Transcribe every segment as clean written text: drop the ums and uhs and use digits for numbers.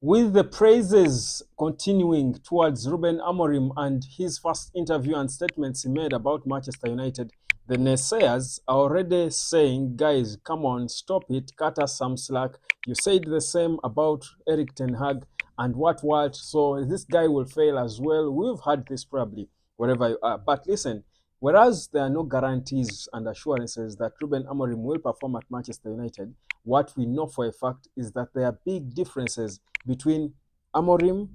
With the praises continuing towards Ruben Amorim and his first interview and statements he made about Manchester United, the naysayers are already saying, guys, come on, stop it, cut us some slack. You said the same about Erik ten Hag and what, so this guy will fail as well. We've had this probably wherever you are. But listen, whereas there are no guarantees and assurances that Ruben Amorim will perform at Manchester United, what we know for a fact is that there are big differences between Amorim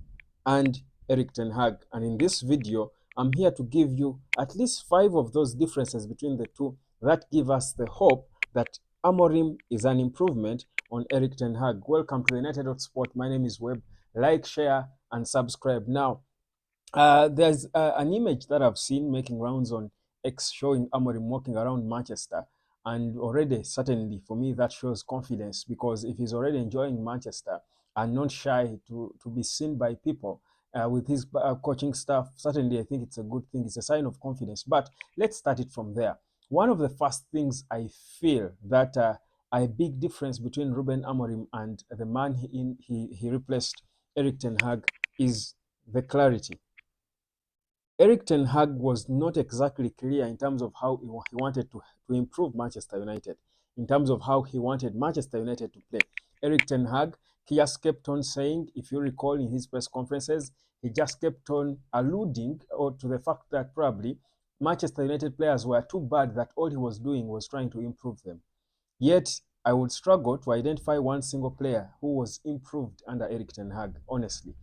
and Erik ten Hag. And in this video, I'm here to give you at least 5 of those differences between the two that give us the hope that Amorim is an improvement on Erik ten Hag. Welcome to the United Sport. My name is Webb. Like, share, and subscribe. Now, there's an image that I've seen making rounds on X showing Amorim walking around Manchester. And already, certainly, for me, that shows confidence, because if he's already enjoying Manchester and not shy to be seen by people with his coaching staff, certainly I think it's a good thing. It's a sign of confidence. But let's start it from there. One of the first things I feel that a big difference between Ruben Amorim and the man he replaced, Erik ten Hag, is the clarity. Erik ten Hag was not exactly clear in terms of how he wanted to improve Manchester United, in terms of how he wanted Manchester United to play. Erik ten Hag, he just kept on saying, if you recall in his press conferences, he just kept on alluding to the fact that probably Manchester United players were too bad, that all he was doing was trying to improve them. Yet, I would struggle to identify one single player who was improved under Erik ten Hag, honestly.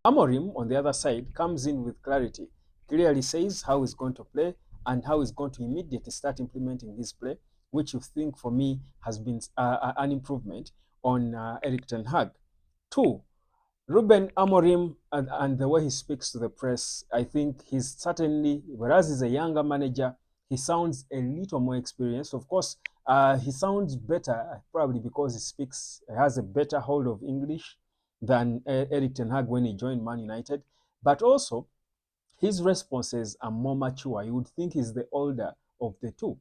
Amorim, on the other side, comes in with clarity, clearly says how he's going to play and how he's going to immediately start implementing his play, which you think for me has been an improvement on Erik ten Hag. 2, Ruben Amorim and the way he speaks to the press, I think he's certainly, whereas he's a younger manager, he sounds a little more experienced. Of course, he sounds better probably because he has a better hold of English than Erik ten Hag when he joined Man United. But also, his responses are more mature. You would think he's the older of the two,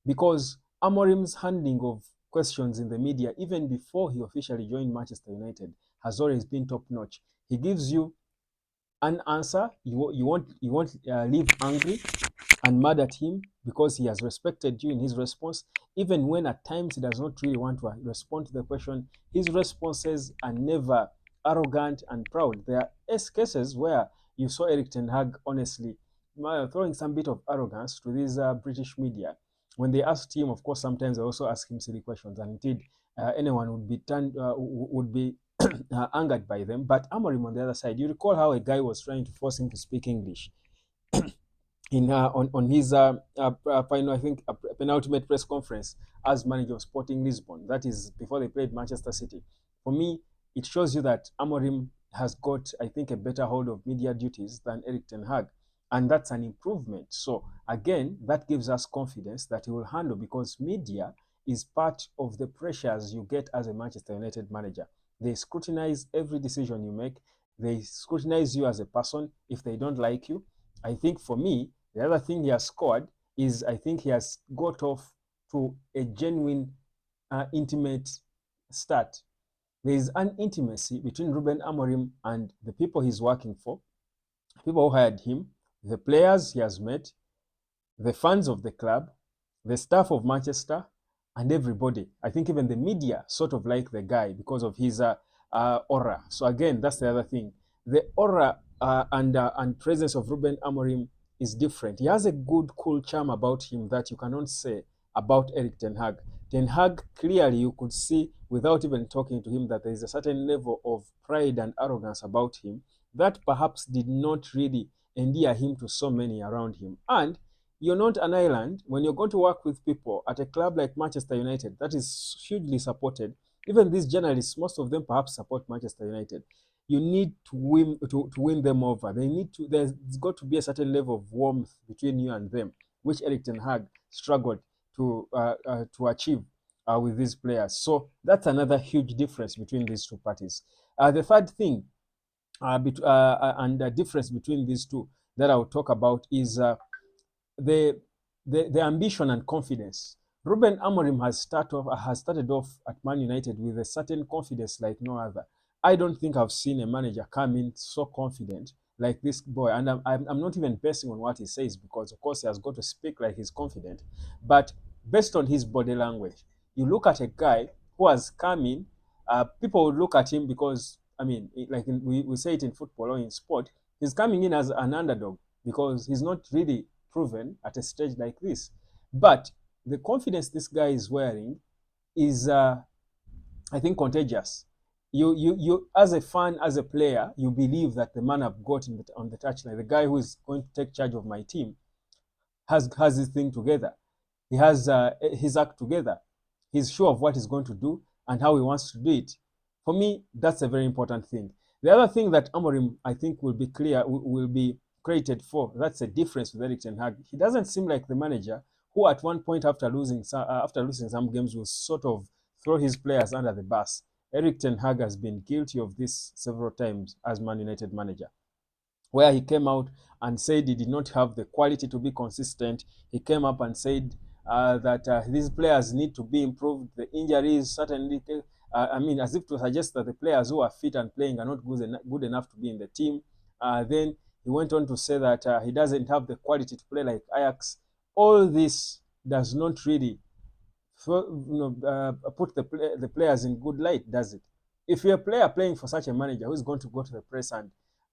because Amorim's handling of questions in the media, even before he officially joined Manchester United, has always been top notch. He gives you an answer. You won't leave angry and mad at him because he has respected you in his response. Even when at times he does not really want to respond to the question, his responses are never arrogant and proud. There are cases where you saw Erik ten Hag honestly throwing some bit of arrogance to these British media. When they asked him, of course, sometimes they also ask him silly questions, and indeed, anyone would be angered by them. But Amorim, on the other side, you recall how a guy was trying to force him to speak English in on his final, I think, penultimate press conference as manager of Sporting Lisbon. That is before they played Manchester City. For me, it shows you that Amorim has got, I think, a better hold of media duties than Erik ten Hag, and that's an improvement. So again, that gives us confidence that he will handle, because media is part of the pressures you get as a Manchester United manager. They scrutinize every decision you make. They scrutinize you as a person. If they don't like you, I think for me, the other thing he has scored is, I think he has got off to a genuine, intimate start. There is an intimacy between Ruben Amorim and the people he's working for, people who hired him, the players he has met, the fans of the club, the staff of Manchester, and everybody. I think even the media sort of like the guy because of his aura. So again, that's the other thing. The aura and presence of Ruben Amorim is different. He has a good, cool charm about him that you cannot say about Erik ten Hag. Ten Hag, clearly you could see without even talking to him that there is a certain level of pride and arrogance about him that perhaps did not really endear him to so many around him. And you're not an island. When you're going to work with people at a club like Manchester United, that is hugely supported. Even these journalists, most of them perhaps support Manchester United. You need to win them over. There's got to be a certain level of warmth between you and them, which Erik ten Hag struggled to achieve with these players. So that's another huge difference between these two parties. The third thing and the difference between these two that I'll talk about is the ambition and confidence. Ruben Amorim has started off at Man United with a certain confidence like no other. I don't think I've seen a manager come in so confident like this boy. And I'm not even basing on what he says, because, of course, he has got to speak like he's confident. But based on his body language, you look at a guy who has come in, people would look at him because, I mean, we say it in football or in sport, he's coming in as an underdog because he's not really proven at a stage like this. But the confidence this guy is wearing is, I think, contagious. You, as a fan, as a player, you believe that the man I've got on the touchline, the guy who is going to take charge of my team, has his thing together. He has his act together. He's sure of what he's going to do and how he wants to do it. For me, that's a very important thing. The other thing that Amorim, I think, will be clear, will be created for, that's a difference with Erik ten Hag. He doesn't seem like the manager who, at one point after losing some games, will sort of throw his players under the bus. Erik ten Hag has been guilty of this several times as Man United manager, where he came out and said he did not have the quality to be consistent. He came up and said that these players need to be improved. The injuries certainly, I mean, as if to suggest that the players who are fit and playing are not good enough to be in the team. Then he went on to say that he doesn't have the quality to play like Ajax. All this does not really put the players in good light, does it? If you're a player playing for such a manager who is going to go to the press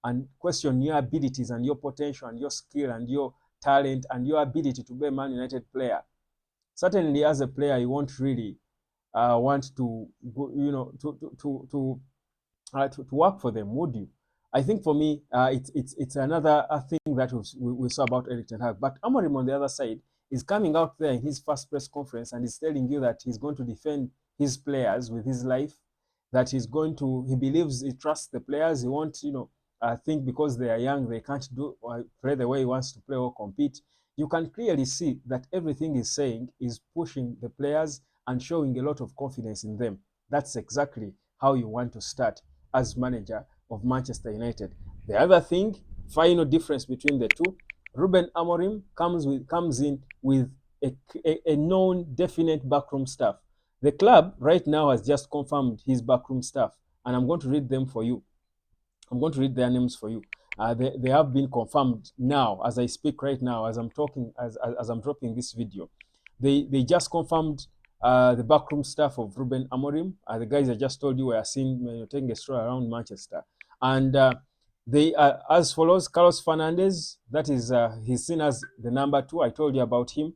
and question your abilities and your potential and your skill and your talent and your ability to be a Man United player, certainly as a player you won't really want to go, to work for them, would you? I think for me, it's another thing that we saw about Erik ten Hag. But Amorim, on the other side, is coming out there in his first press conference and is telling you that he's going to defend his players with his life, that he believes, he trusts the players. He won't, think because they are young, they can't do play the way he wants to play or compete. You can clearly see that everything he's saying is pushing the players and showing a lot of confidence in them. That's exactly how you want to start as manager of Manchester United. The other thing, final difference between the two, Ruben Amorim comes in with a known, definite backroom staff. The club right now has just confirmed his backroom staff, and I'm going to read them for you. I'm going to read their names for you. They have been confirmed now as I speak right now, as I'm talking, as I'm dropping this video. They just confirmed the backroom staff of Ruben Amorim. The guys I just told you were seen taking a stroll around Manchester. And they are as follows: Carlos Fernandez, that is, he's seen as the number 2. I told you about him.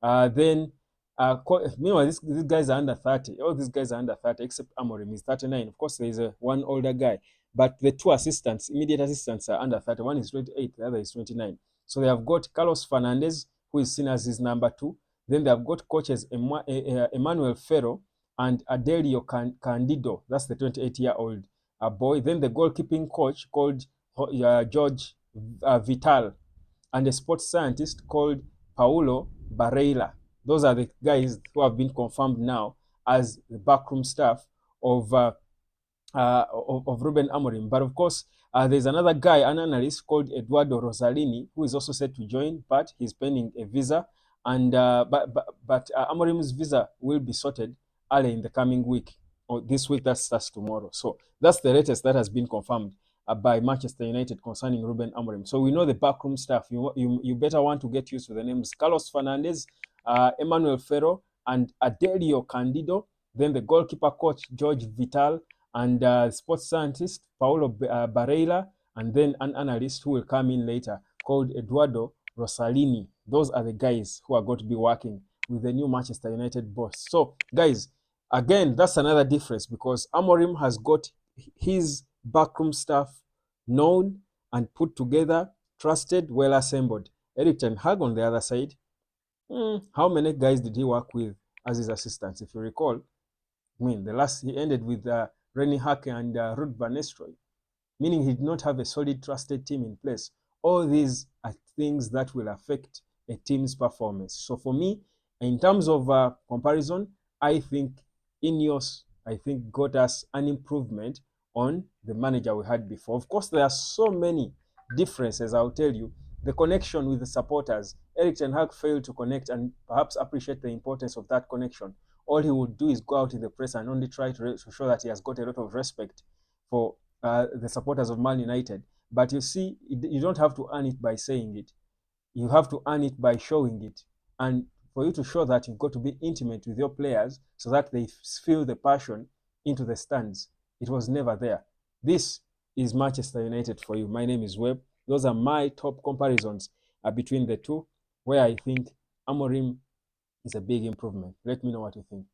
Then, meanwhile, these guys are under 30. All these guys are under 30, except Amorim. He's 39. Of course, there is one older guy. But the two assistants, immediate assistants, are under 30. One is 28, the other is 29. So they have got Carlos Fernandez, who is seen as his number 2. Then they have got coaches Emmanuel Ferro and Adelio Candido. That's the 28-year-old boy. Then the goalkeeping coach called George Vital, and a sports scientist called Paulo Barreira. Those are the guys who have been confirmed now as the backroom staff of Ruben Amorim. But of course, there's another guy, an analyst called Eduardo Rosalini, who is also set to join, but he's pending a visa. And but Amorim's visa will be sorted early in the coming week, or this week that starts tomorrow. So that's the latest that has been confirmed by Manchester United concerning Ruben Amorim. So we know the backroom staff. You better want to get used to the names: Carlos Fernandez, Emmanuel Ferro, and Adelio Candido. Then the goalkeeper coach George Vital, and sports scientist Paulo Barreira, and then an analyst who will come in later called Eduardo Rosalini. Those are the guys who are going to be working with the new Manchester United boss. So, guys, again, that's another difference, because Amorim has got his backroom staff known and put together, trusted, well assembled. Erik ten Hag, on the other side, how many guys did he work with as his assistants? If you recall, I mean, the last he ended with Rennie Hake and Ruud van Nistelrooy, meaning he did not have a solid, trusted team in place. All these are things that will affect a team's performance. So for me, in terms of comparison, I think Ineos, got us an improvement on the manager we had before. Of course, there are so many differences, I'll tell you. The connection with the supporters, Erik ten Hag failed to connect and perhaps appreciate the importance of that connection. All he would do is go out in the press and only try to show that he has got a lot of respect for the supporters of Man United. But you see, you don't have to earn it by saying it. You have to earn it by showing it. And for you to show that, you've got to be intimate with your players so that they feel the passion into the stands. It was never there. This is Manchester United for you. My name is Webb. Those are my top comparisons between the two, where I think Amorim is a big improvement. Let me know what you think.